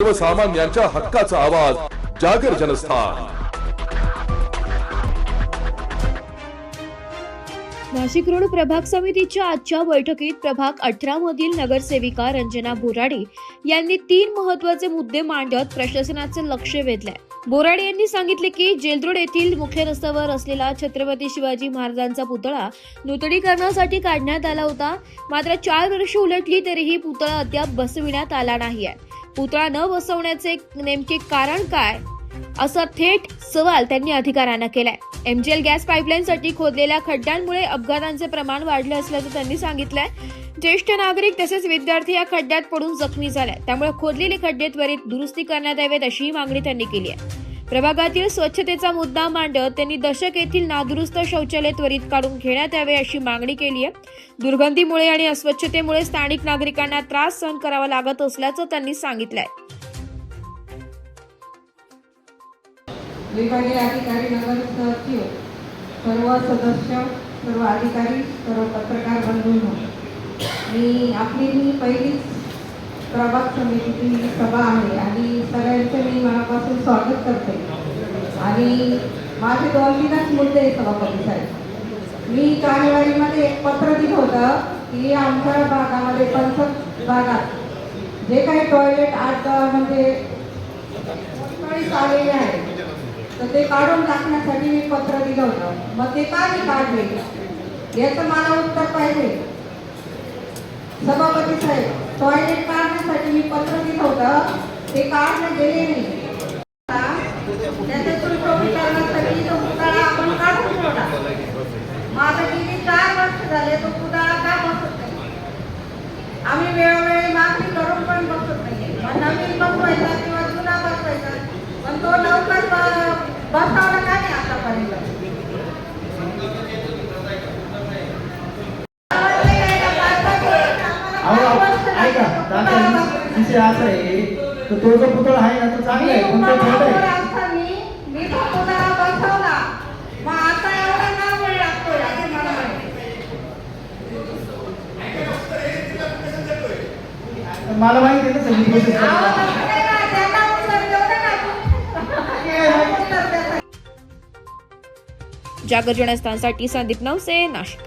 सर्वसामान्यांच्या हक्काचा आवाज जागर जनस्थान। नाशिक रोड प्रभाग समितीच्या आजच्या बैठकीत प्रभाग 18 मधील नगरसेविका रंजना बोराडे यांनी 3 महत्त्वाचे मुद्दे मांडत प्रशासनाचे लक्ष वेधले। बोराडे यांनी सांगितले की जेलरोड येथील मुख्य रस्त्यावर असलेला छत्रपती शिवाजी महाराजांचा पुतळा नूतनीकरणासाठी काढण्यात आला होता, मात्र 4 वर्षे उलटली तरीही पुतळा अद्याप बसविण्यात आला नाहीये। पुतळा न बसवण्याचे नेमके कारण काय, असा थेट सवाल त्यांनी अधिकाऱ्यांना केलाय। एमजीएल गॅस पाईपलाईनसाठी खोदलेल्या खड्ड्यांमुळे अपघातांचे प्रमाण वाढले असल्याचं त्यांनी सांगितलंय। ज्येष्ठ नागरिक तसेच विद्यार्थी या खड्ड्यात पडून जखमी झाले, त्यामुळे खोदलेले खड्डे त्वरित दुरुस्ती करण्यात यावेत अशी मागणी त्यांनी केली आहे। प्रभागातील स्वच्छतेचा मुद्दा मांडत त्यांनी दशक येथील नादुरुस्त शौचालय त्वरित काढून घेण्यात यावे अशी मागणी केली आहे। दुर्गंधीमुळे आणि अस्वच्छतेमुळे स्थानिक नागरिकांना त्रास सहन करावा लागत असल्याचं त्यांनी सांगितलंय। विभागीय अधिकारी, नगर सचिव, सर्व सदस्य, सर्व अधिकारी, सर्व पत्रकार बंधूंनो, मी पहिलीच प्रभाग समितीची सभा आहे आणि सगळ्यांचे मी मनापासून स्वागत करते। आणि माझे 2-3 मुद्दे आहेत सभापती साहेब। मी जानेवारीमध्ये एक पत्र दिलं होतं की आमच्या भागामध्ये 55 भागात जे काही टॉयलेट म्हणजे आलेले आहेत तर ते काढून टाकण्यासाठी मी पत्र दिलं होतं। मग ते का नाही काढले याचं मला उत्तर पाहिजे सभापती साहेब। टॉयलेट काढण्यासाठी मी पत्र दिलं होतं, ते काढले गेले नाही। त्याच्यातून करण्यासाठी तो पुतळा आपण काढून ठेवला। माझा गेली 4 वर्ष झाले तो पुतळा का बसत नाही? आम्ही वेळोवेळी मागणी करून पण बसत नाही। नवीन बसवायचा किंवा जुना बसवायचा, पण तो लवकर बसवला का नाही आतापर्यंत? विषय असा आहे तर तो जो पुतळा आहे ना तो चांगला आहे, पण तो छोटा आहे। मी तो पुतळा बसवला, मग आता एवढा का वेळ लागतोय असं मला मला माहिती आहे ना सगळी प्रोसेस। जागर जनस्थानसाठी संदीप नवसे, नाशिक।